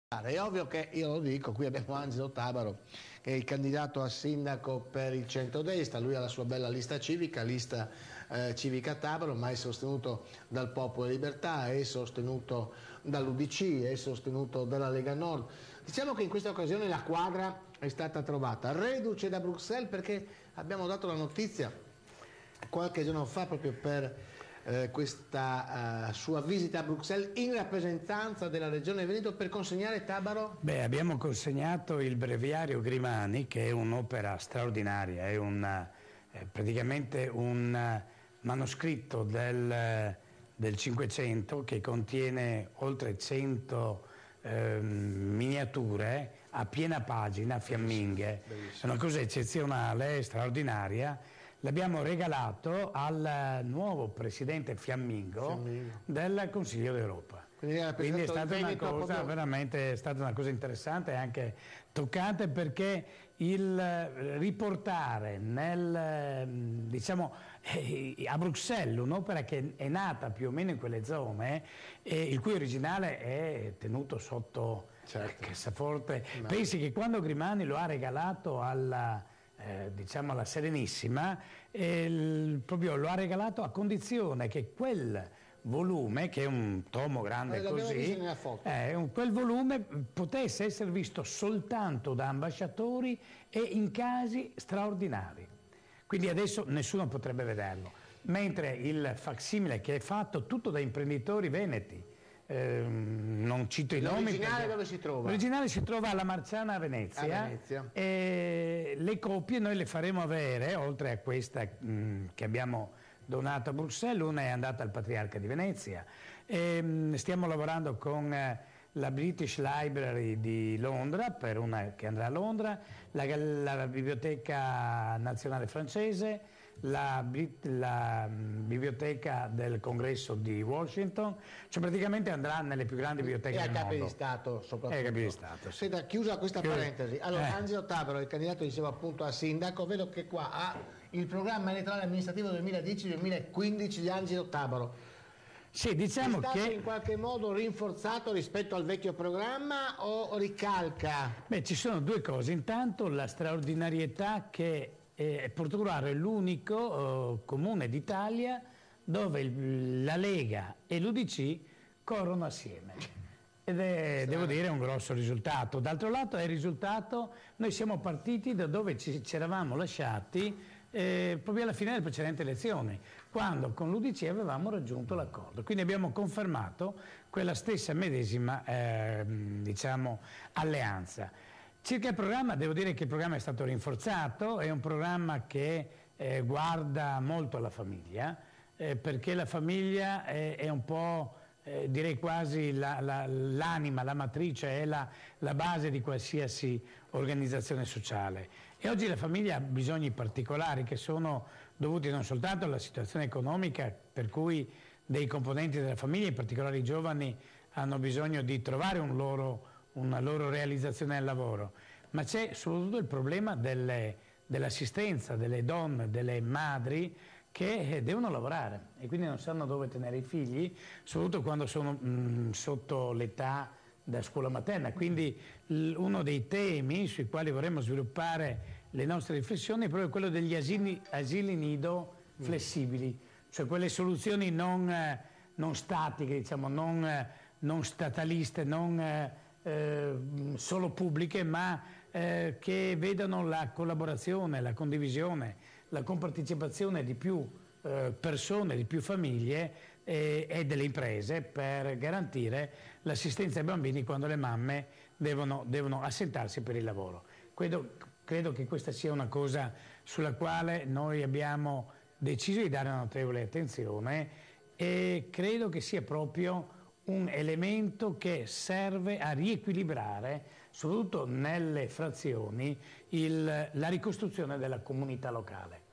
È ovvio che, io lo dico, qui abbiamo Angelo Tabaro, che è il candidato a sindaco per il centrodestra. Lui ha la sua bella lista civica, civica Tabaro, ma è sostenuto dal Popolo e Libertà, è sostenuto dall'UDC, è sostenuto dalla Lega Nord. Diciamo che in questa occasione la quadra è stata trovata, reduce da Bruxelles, perché abbiamo dato la notizia qualche giorno fa proprio per questa sua visita a Bruxelles in rappresentanza della Regione Veneto per consegnare Tabaro? Beh, abbiamo consegnato il breviario Grimani, che è un'opera straordinaria, è praticamente un manoscritto del Cinquecento che contiene oltre 100 miniature a piena pagina, fiamminghe. Bellissimo. È una cosa eccezionale, straordinaria. L'abbiamo regalato al nuovo presidente fiammingo del Consiglio d'Europa. Quindi è stata una cosa veramente, è stata una cosa interessante e anche toccante, perché il riportare diciamo, a Bruxelles un'opera che è nata più o meno in quelle zone, il cui originale è tenuto sotto cassaforte. Pensi che quando Grimani lo ha regalato diciamo alla Serenissima, proprio lo ha regalato a condizione che quel volume, che è un tomo grande così, quel volume potesse essere visto soltanto da ambasciatori e in casi straordinari. Quindi adesso nessuno potrebbe vederlo, mentre il facsimile che è fatto tutto da imprenditori veneti, non cito i nomi. L'originale dove si trova? L'originale si trova alla Marciana a Venezia. E le copie noi le faremo avere, oltre a questa che abbiamo donato a Bruxelles. Una è andata al Patriarca di Venezia. Stiamo lavorando con la British Library di Londra, per una che andrà a Londra, la Biblioteca Nazionale Francese, la Biblioteca del Congresso di Washington, cioè praticamente andrà nelle più grandi biblioteche del mondo. E a Capi di Stato soprattutto. E a Capi di Stato, sì. Senta, chiusa questa parentesi, allora Angelo Tabaro, il candidato, dicevo appunto a sindaco, vedo che qua ha il programma elettorale amministrativo 2010-2015 di Angelo Tabaro. Sì, diciamo che è stato in qualche modo rinforzato rispetto al vecchio programma o ricalca? Beh, ci sono due cose. Intanto la straordinarietà che Portogallo è l'unico comune d'Italia dove la Lega e l'UDC corrono assieme. Ed è, devo dire, un grosso risultato. D'altro lato è il risultato, noi siamo partiti da dove ci eravamo lasciati proprio alla fine delle precedenti elezioni, quando con l'UDC avevamo raggiunto l'accordo. Quindi abbiamo confermato quella stessa medesima diciamo, alleanza. Circa il programma, devo dire che il programma è stato rinforzato, è un programma che guarda molto alla famiglia, perché la famiglia è un po', direi quasi l'anima, la matrice, è la base di qualsiasi organizzazione sociale. E oggi la famiglia ha bisogni particolari che sono dovuti non soltanto alla situazione economica, per cui dei componenti della famiglia, in particolare i giovani, hanno bisogno di trovare una loro realizzazione nel lavoro, ma c'è soprattutto il problema dell'assistenza delle donne, delle madri, che devono lavorare e quindi non sanno dove tenere i figli, soprattutto quando sono sotto l'età da scuola materna. Quindi uno dei temi sui quali vorremmo sviluppare le nostre riflessioni è proprio quello degli asili nido flessibili, cioè quelle soluzioni non statiche, diciamo, non stataliste, non solo pubbliche, ma che vedano la collaborazione, la condivisione, la compartecipazione di più persone, di più famiglie e delle imprese, per garantire l'assistenza ai bambini quando le mamme devono assentarsi per il lavoro. Credo che questa sia una cosa sulla quale noi abbiamo deciso di dare una notevole attenzione, e credo che sia proprio un elemento che serve a riequilibrare, soprattutto nelle frazioni, la ricostruzione della comunità locale.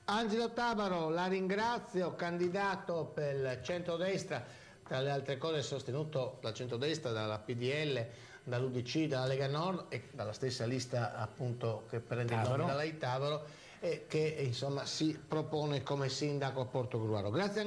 Angelo Tabaro, la ringrazio, candidato per il centrodestra, tra le altre cose sostenuto dal centrodestra, dalla PDL, dall'UDC, dalla Lega Nord e dalla stessa lista appunto che prende il nome da lei, Tabaro, e che insomma si propone come sindaco a Portogruaro. Grazie.